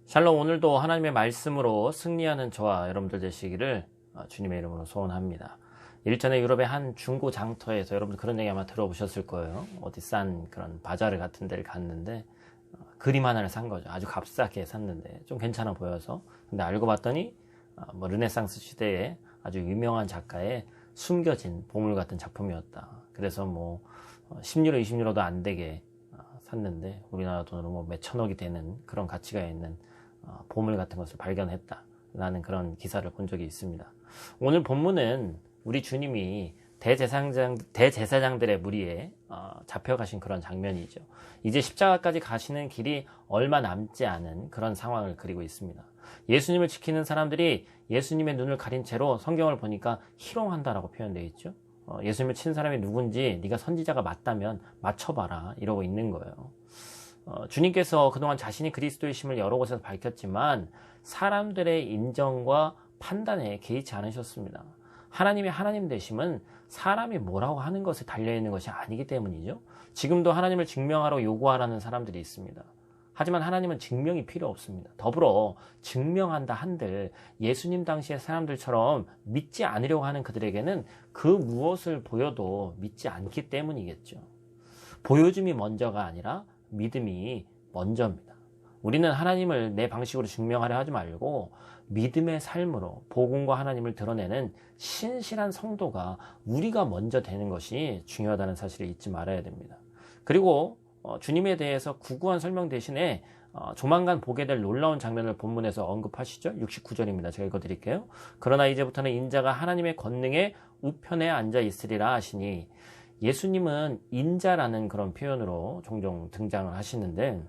샬롬. 오늘도 하나님의 말씀으로 승리하는 저와 여러분들 되시기를 주님의 이름으로 소원합니다. 일전에 유럽의 한 중고 장터에서 여러분들 그런 얘기 아마 들어보셨을 거예요. 어디 싼 그런 바자르 같은 데를 갔는데 그림 하나를 산 거죠. 아주 값싸게 샀는데 좀 괜찮아 보여서. 근데 알고 봤더니 르네상스 시대에 아주 유명한 작가의 숨겨진 보물 같은 작품이었다. 그래서 10유로 20유로도 안 되게 샀는데 우리나라 돈으로 몇 천억이 되는 그런 가치가 있는 보물 같은 것을 발견했다라는 그런 기사를 본 적이 있습니다. 오늘 본문은 우리 주님이 대제사장들의 무리에 잡혀가신 그런 장면이죠. 이제 십자가까지 가시는 길이 얼마 남지 않은 그런 상황을 그리고 있습니다. 예수님을 지키는 사람들이 예수님의 눈을 가린 채로 성경을 보니까 희롱한다라고 표현되어 있죠. 예수님을 친 사람이 누군지 네가 선지자가 맞다면 맞춰봐라 이러고 있는 거예요. 주님께서 그동안 자신이 그리스도이심을 여러 곳에서 밝혔지만 사람들의 인정과 판단에 개의치 않으셨습니다. 하나님이 하나님 되심은 사람이 뭐라고 하는 것에 달려있는 것이 아니기 때문이죠. 지금도 하나님을 증명하러 요구하라는 사람들이 있습니다. 하지만 하나님은 증명이 필요 없습니다. 더불어 증명한다 한들 예수님 당시의 사람들처럼 믿지 않으려고 하는 그들에게는 그 무엇을 보여도 믿지 않기 때문이겠죠. 보여줌이 먼저가 아니라 믿음이 먼저입니다. 우리는 하나님을 내 방식으로 증명하려 하지 말고 믿음의 삶으로 복음과 하나님을 드러내는 신실한 성도가 우리가 먼저 되는 것이 중요하다는 사실을 잊지 말아야 됩니다. 그리고 주님에 대해서 구구한 설명 대신에 조만간 보게 될 놀라운 장면을 본문에서 언급하시죠. 69절입니다. 제가 읽어드릴게요. 그러나 이제부터는 인자가 하나님의 권능의 우편에 앉아 있으리라 하시니, 예수님은 인자라는 그런 표현으로 종종 등장을 하시는데,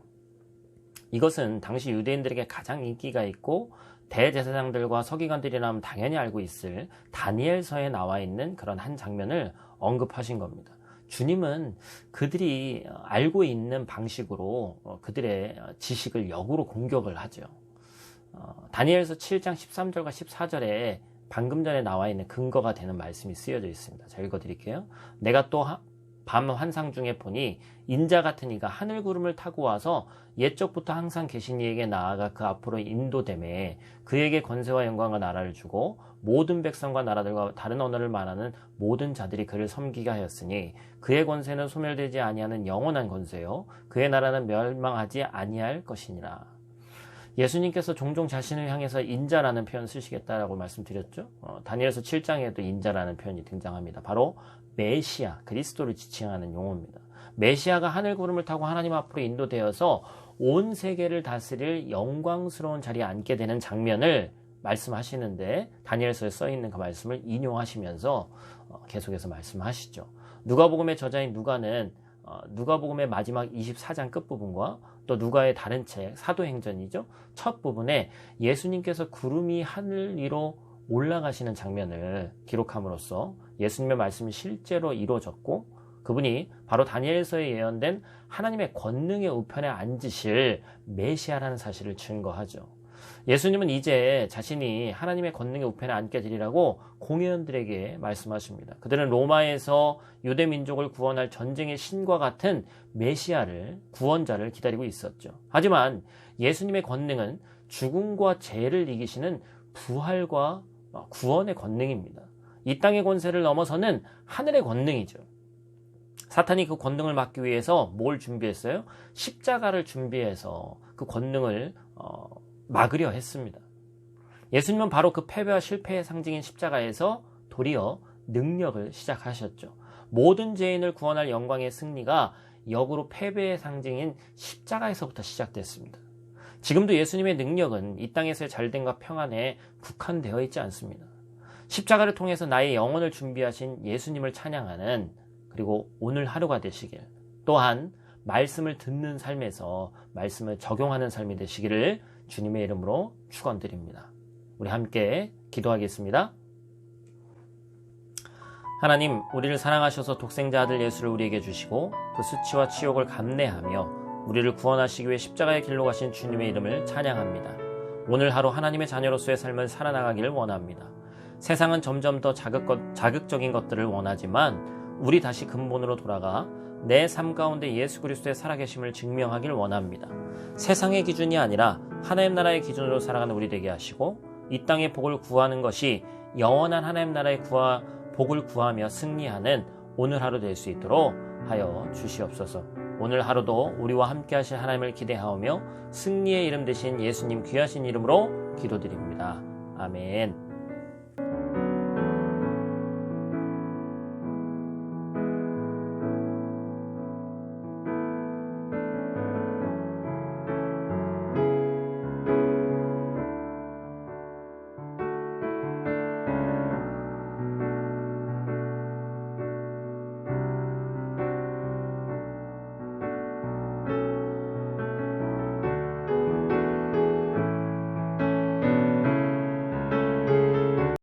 이것은 당시 유대인들에게 가장 인기가 있고 대제사장들과 서기관들이라면 당연히 알고 있을 다니엘서에 나와 있는 그런 한 장면을 언급하신 겁니다. 주님은 그들이 알고 있는 방식으로 그들의 지식을 역으로 공격을 하죠. 다니엘서 7장 13절과 14절에 방금 전에 나와 있는 근거가 되는 말씀이 쓰여져 있습니다. 제가 읽어드릴게요. 내가 또 밤 환상 중에 보니 인자 같은 이가 하늘 구름을 타고 와서 옛적부터 항상 계신 이에게 나아가 그 앞으로 인도되매 그에게 권세와 영광과 나라를 주고 모든 백성과 나라들과 다른 언어를 말하는 모든 자들이 그를 섬기게 하였으니 그의 권세는 소멸되지 아니하는 영원한 권세요 그의 나라는 멸망하지 아니할 것이니라. 예수님께서 종종 자신을 향해서 인자라는 표현을 쓰시겠다라고 말씀드렸죠. 다니엘서 7장에도 인자라는 표현이 등장합니다. 바로 메시아, 그리스도를 지칭하는 용어입니다. 메시아가 하늘 구름을 타고 하나님 앞으로 인도되어서 온 세계를 다스릴 영광스러운 자리에 앉게 되는 장면을 말씀하시는데, 다니엘서에 써있는 그 말씀을 인용하시면서 계속해서 말씀하시죠. 누가복음의 저자인 누가는 누가복음의 마지막 24장 끝부분과 또 누가의 다른 책 사도행전이죠. 첫 부분에 예수님께서 구름이 하늘 위로 올라가시는 장면을 기록함으로써 예수님의 말씀이 실제로 이루어졌고 그분이 바로 다니엘서에 예언된 하나님의 권능의 우편에 앉으실 메시아라는 사실을 증거하죠. 예수님은 이제 자신이 하나님의 권능의 우편에 앉게 되리라고 공회원들에게 말씀하십니다. 그들은 로마에서 유대 민족을 구원할 전쟁의 신과 같은 메시아를, 구원자를 기다리고 있었죠. 하지만 예수님의 권능은 죽음과 죄를 이기시는 부활과 구원의 권능입니다. 이 땅의 권세를 넘어서는 하늘의 권능이죠. 사탄이 그 권능을 막기 위해서 뭘 준비했어요? 십자가를 준비해서 그 권능을 막으려 했습니다. 예수님은 바로 그 패배와 실패의 상징인 십자가에서 도리어 능력을 시작하셨죠. 모든 죄인을 구원할 영광의 승리가 역으로 패배의 상징인 십자가에서부터 시작됐습니다. 지금도 예수님의 능력은 이 땅에서의 잘됨과 평안에 국한되어 있지 않습니다. 십자가를 통해서 나의 영혼을 준비하신 예수님을 찬양하는, 그리고 오늘 하루가 되시길, 또한 말씀을 듣는 삶에서 말씀을 적용하는 삶이 되시기를 주님의 이름으로 축원드립니다. 우리 함께 기도하겠습니다. 하나님, 우리를 사랑하셔서 독생자 아들 예수를 우리에게 주시고 그 수치와 치욕을 감내하며 우리를 구원하시기 위해 십자가의 길로 가신 주님의 이름을 찬양합니다. 오늘 하루 하나님의 자녀로서의 삶을 살아나가기를 원합니다. 세상은 점점 더 자극적인 것들을 원하지만 우리 다시 근본으로 돌아가 내 삶 가운데 예수 그리스도의 살아계심을 증명하길 원합니다. 세상의 기준이 아니라 하나님 나라의 기준으로 살아가는 우리 되게 하시고 이 땅의 복을 구하는 것이 영원한 하나님 나라의 복을 구하며 승리하는 오늘 하루 될 수 있도록 하여 주시옵소서. 오늘 하루도 우리와 함께 하실 하나님을 기대하오며 승리의 이름 되신 예수님 귀하신 이름으로 기도드립니다. 아멘.